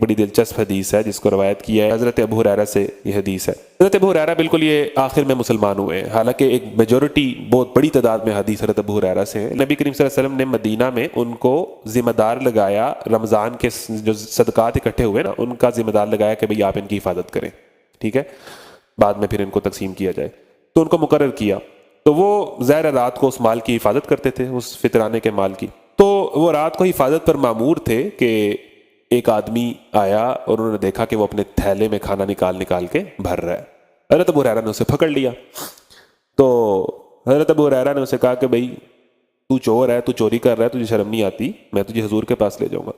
بڑی دلچسپ حدیث ہے جس کو روایت کیا ہے حضرت ابو ہریرہ سے. یہ حدیث ہے حضرت ابو ہریرہ بالکل یہ آخر میں مسلمان ہوئے ہیں، حالانکہ ایک میجورٹی بہت بڑی تعداد میں حدیث حضرت ابو ہریرہ سے ہے. نبی کریم صلی اللہ علیہ وسلم نے مدینہ میں ان کو ذمہ دار لگایا، رمضان کے جو صدقات اکٹھے ہوئے نا ان کا ذمہ دار لگایا کہ بھئی آپ ان کی حفاظت کریں، ٹھیک ہے، بعد میں پھر ان کو تقسیم کیا جائے. تو ان کو مقرر کیا، تو وہ ظاہر رات کو اس مال کی حفاظت کرتے تھے، اس فطرانے کے مال کی. تو وہ رات کو حفاظت پر مامور تھے کہ ایک آدمی آیا اور انہوں نے دیکھا کہ وہ اپنے تھیلے میں کھانا نکال کے بھر رہا ہے. حضرت ابو ہریرہ نے اسے پکڑ لیا. تو حضرت ابو ہریرہ نے اسے کہا کہ بھئی تو چور ہے، تو چوری کر رہا ہے، تجھے شرم نہیں آتی، میں تجھے حضور کے پاس لے جاؤں گا.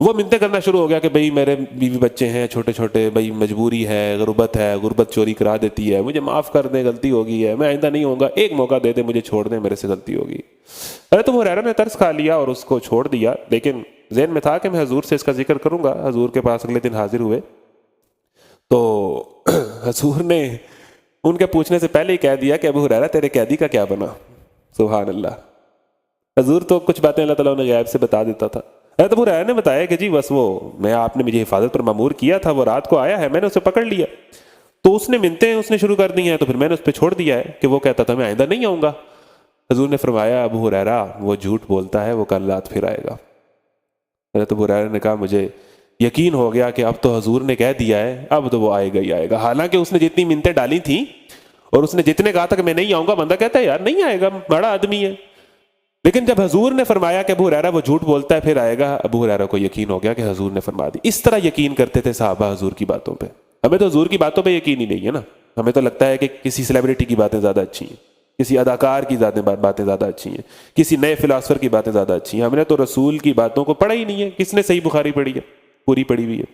وہ منتیں کرنا شروع ہو گیا کہ بھئی میرے بیوی بچے ہیں چھوٹے چھوٹے، بھئی مجبوری ہے، غربت چوری کرا دیتی ہے، مجھے معاف کر دیں، غلطی ہو گئی ہے، میں آئندہ نہیں ہوں گا، ایک موقع دے دیں، مجھے چھوڑ دیں، میرے سے غلطی ہوگی. حضرت ابو ہریرہ نے ترس کھا لیا اور اس کو چھوڑ دیا، لیکن ذہن میں تھا کہ میں حضور سے اس کا ذکر کروں گا. حضور کے پاس اگلے دن حاضر ہوئے تو حضور نے ان کے پوچھنے سے پہلے ہی کہہ دیا کہ ابو ہریرہ تیرے قیدی کا کیا بنا. سبحان اللہ. حضور تو کچھ باتیں اللہ تعالیٰ نے غیب سے بتا دیتا تھا. حضرت ابو ہریرہ نے بتایا کہ جی بس وہ آپ نے مجھے حفاظت پر مامور کیا تھا، وہ رات کو آیا ہے، میں نے اسے پکڑ لیا، تو اس نے منتیں اس نے شروع کر دی ہیں، تو پھر میں نے اس پہ چھوڑ دیا ہے کہ وہ کہتا تھا میں آئندہ نہیں آؤں گا. حضور نے فرمایا ابو ہریرہ وہ جھوٹ بولتا ہے، وہ کل رات پھر آئے گا. حضرت ابو ہریرہ نے کہا مجھے یقین ہو گیا کہ اب تو حضور نے کہہ دیا ہے، اب تو وہ آئے گا ہی آئے گا. حالانکہ اس نے جتنی منتیں ڈالی تھیں اور اس نے جتنے کہا تھا کہ میں نہیں آؤں گا، بندہ کہتا ہے یار نہیں آئے گا، بڑا آدمی ہے. لیکن جب حضور نے فرمایا کہ ابو ہریرہ وہ جھوٹ بولتا ہے پھر آئے گا، ابو ہریرہ کو یقین ہو گیا کہ حضور نے فرما دی. اس طرح یقین کرتے تھے صحابہ حضور کی باتوں پہ. ہمیں تو حضور کی باتوں پہ یقین ہی نہیں ہے نا، ہمیں تو لگتا ہے کہ کسی سیلیبریٹی کی باتیں زیادہ اچھی ہیں، کسی اداکار کی باتیں زیادہ اچھی ہیں، کسی نئے فلاسفر کی باتیں زیادہ اچھی ہیں. ہم نے تو رسول کی باتوں کو پڑھا ہی نہیں ہے. کس نے صحیح بخاری پڑھی ہے؟ پوری پڑھی ہوئی ہے؟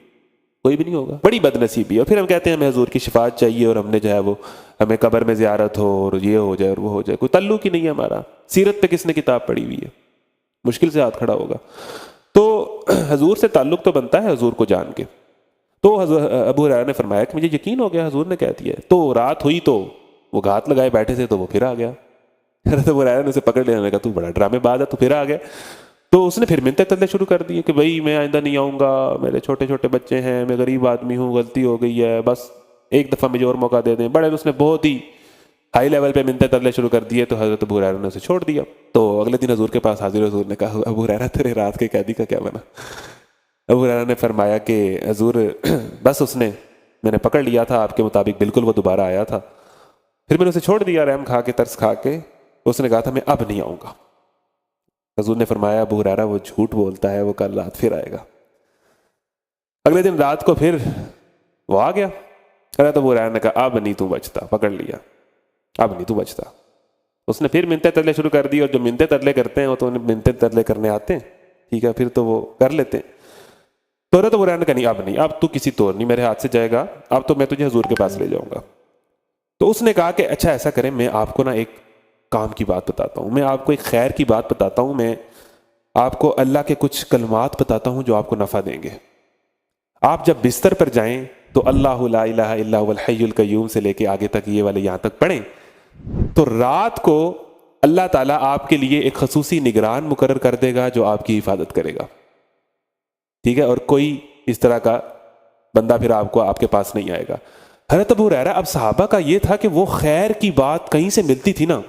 کوئی بھی نہیں ہوگا. بڑی بد نصیبی ہے. اور پھر ہم کہتے ہیں ہمیں حضور کی شفاعت چاہیے اور ہم نے جو ہے وہ ہمیں قبر میں زیارت ہو اور یہ ہو جائے اور وہ ہو جائے. کوئی تعلق ہی نہیں ہے ہمارا. سیرت پہ کس نے کتاب پڑھی ہوئی ہے؟ مشکل سے ہاتھ کھڑا ہوگا. تو حضور سے تعلق تو بنتا ہے حضور کو جان کے. تو ابو ہریرہ نے فرمایا کہ مجھے یقین ہو گیا حضور نے کہہ دیا ہے. تو رات ہوئی تو وہ گھات لگائے بیٹھے تھے تو وہ پھر آ گیا. حضرت ابو ہریرہ نے اسے پکڑ لینے کا تو بڑا ڈرامے باز ہے، تو پھر آ گیا. تو اس نے پھر منتیں کرنے شروع کر دی کہ بھئی میں آئندہ نہیں آؤں گا، میرے چھوٹے چھوٹے بچے ہیں، میں غریب آدمی ہوں، غلطی ہو گئی ہے، بس ایک دفعہ مجھے اور موقع دے دیں. بڑے اس نے بہت ہی ہائی لیول پہ منتیں ترلے شروع کر دیے. تو حضرت ابو ہریرہ نے اسے چھوڑ دیا. تو اگلے دن حضور کے پاس حاضر، حضور نے کہا ابو ہریرہ تیرے رات کے قیدی کا کیا بنا؟ ابو ہریرہ نے فرمایا کہ حضور بس اس نے میں نے پکڑ لیا تھا آپ کے مطابق، بالکل وہ دوبارہ آیا تھا، پھر میں نے اسے چھوڑ دیا رحم کھا کے، ترس کھا کے. اس نے کہا تھا میں اب نہیں آؤں گا. حضور نے فرمایا ابو ہریرہ وہ جھوٹ بولتا ہے، وہ کل رات پھر آئے گا. اگلے دن رات کو پھر وہ آ گیا. حضرت ابو ہریرہ نے کہا اب نہیں تو بچتا، پکڑ لیا، اب نہیں تو بچتا. اس نے پھر منتیں ترلے شروع کر دی، اور جو منتیں ترلے کرتے ہیں وہ تو انہیں منتیں ترلے کرنے آتے ہیں، ٹھیک ہے، پھر تو وہ کر لیتے ہیں. تو حضرت ابو ہریرہ نے کہا نہیں اب نہیں، اب تو کسی طور نہیں میرے ہاتھ سے جائے گا، اب تو میں تجھے حضور کے پاس لے جاؤں گا. تو اس نے کہا کہ اچھا ایسا کریں، میں آپ کو نا ایک کام کی بات بتاتا ہوں، میں آپ کو ایک خیر کی بات بتاتا ہوں، میں آپ کو اللہ کے کچھ کلمات بتاتا ہوں جو آپ کو نفع دیں گے. آپ جب بستر پر جائیں تو اللہ لا الہ الا هو الحی القیوم سے لے کے آگے تک یہ والے یہاں تک پڑھیں. تو رات کو اللہ تعالیٰ آپ کے لیے ایک خصوصی نگران مقرر کر دے گا جو آپ کی حفاظت کرے گا، ٹھیک ہے، اور کوئی اس طرح کا بندہ پھر آپ کو آپ کے پاس نہیں آئے گا. حضرت ابو ہریرہ اب صحابہ کا یہ تھا کہ وہ خیر کی بات کہیں سے ملتی تھی نا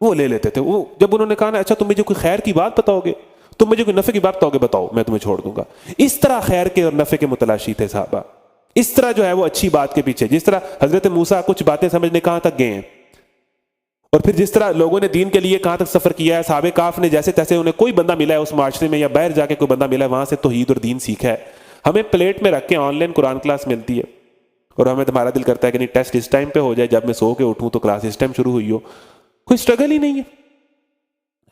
وہ لے لیتے تھے. وہ جب انہوں نے کہا نا اچھا تم مجھے کوئی خیر کی بات بتاؤ گے، تم مجھے کوئی نفع کی بات بتاؤ گے، بتاؤ میں تمہیں چھوڑ دوں گا. اس طرح خیر کے اور نفع کے متلاشی تھے صحابہ. اس طرح جو ہے وہ اچھی بات کے پیچھے، جس طرح حضرت موسیٰ کچھ باتیں سمجھنے کہاں تک گئے ہیں، اور پھر جس طرح لوگوں نے دین کے لیے کہاں تک سفر کیا ہے. صحابہ کاف نے جیسے تیسے انہیں کوئی بندہ ملا ہے اس معاشرے میں یا باہر جا کے کوئی بندہ ملا ہے وہاں سے توحید اور دین سیکھا ہے. ہمیں پلیٹ میں رکھ کے آن لائن قرآن کلاس ملتی ہے اور ہمیں تمہارا دل کرتا ہے کہ نہیں ٹیسٹ اس ٹائم پہ ہو جائے، جب میں سو کے اٹھوں تو کلاس اس ٹائم شروع ہوئی ہو. کوئی اسٹرگل ہی نہیں ہے.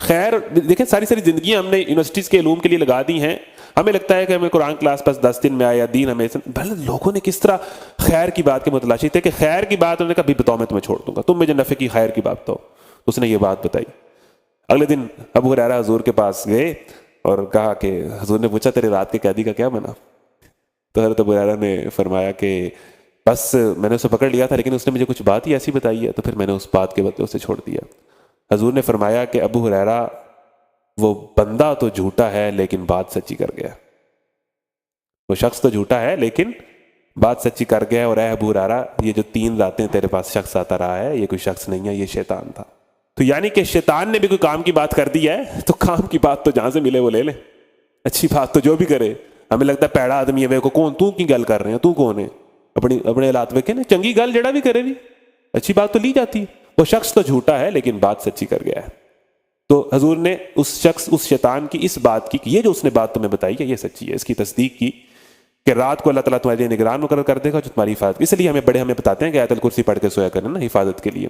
خیر دیکھیں ساری زندگیاں ہم نے یونیورسٹیز کے علوم کے لیے لگا دی ہیں. ہمیں لگتا ہے کہ ہمیں قرآن کلاس بس 10 دن میں آیا، دین ہمیں بھلے لوگوں نے کس طرح خیر کی بات کے متلاشی تھے کہ خیر کی بات انہوں نے کہا بھی بتاؤ میں تمہیں چھوڑ دوں گا، تم مجھے نفع کی خیر کی بات بتاؤ. اس نے یہ بات بتائی. اگلے دن ابو ہریرہ حضور کے پاس گئے اور کہا کہ حضور نے پوچھا تیرے رات کے قیدی کا کیا بنا؟ تو حضرت ابو ہریرہ نے فرمایا کہ بس میں نے اسے پکڑ لیا تھا لیکن اس نے مجھے کچھ بات ہی ایسی بتائی ہے تو پھر میں نے اس بات کے بدلے اسے چھوڑ دیا. حضور نے فرمایا کہ ابو ہریرہ وہ بندہ تو جھوٹا ہے لیکن بات سچی کر گیا. وہ شخص تو جھوٹا ہے لیکن بات سچی کر گیا، اور اے ابو ہریرہ یہ جو 3 راتیں تیرے پاس شخص آتا رہا ہے یہ کوئی شخص نہیں ہے، یہ شیطان تھا۔ تو یعنی کہ شیطان نے بھی کوئی کام کی بات کر دی ہے تو کام کی بات تو جہاں سے ملے وہ لے لیں، اچھی بات تو جو بھی کرے۔ ہمیں لگتا ہے پیڑا آدمی ہے، کو کون تو کی گل کر رہے ہیں، تو کون ہے، اپنے حالات ویکھے نا، چنگی گل جڑا بھی کرے بھی اچھی بات تو لی جاتی ہے۔ وہ شخص تو جھوٹا ہے لیکن بات سچی کر گیا ہے۔ تو حضور نے اس شخص، اس شیطان کی اس بات کی کہ یہ جو اس نے بات تمہیں بتائی ہے یہ سچی ہے، اس کی تصدیق کی کہ رات کو اللہ تعالیٰ تمہارے لیے نگران مقرر کر دے گا جو تمہاری حفاظت، اس لیے ہمیں بتاتے ہیں کہ آیت الکرسی پڑھ کے سویا کرنا نا حفاظت کے لیے۔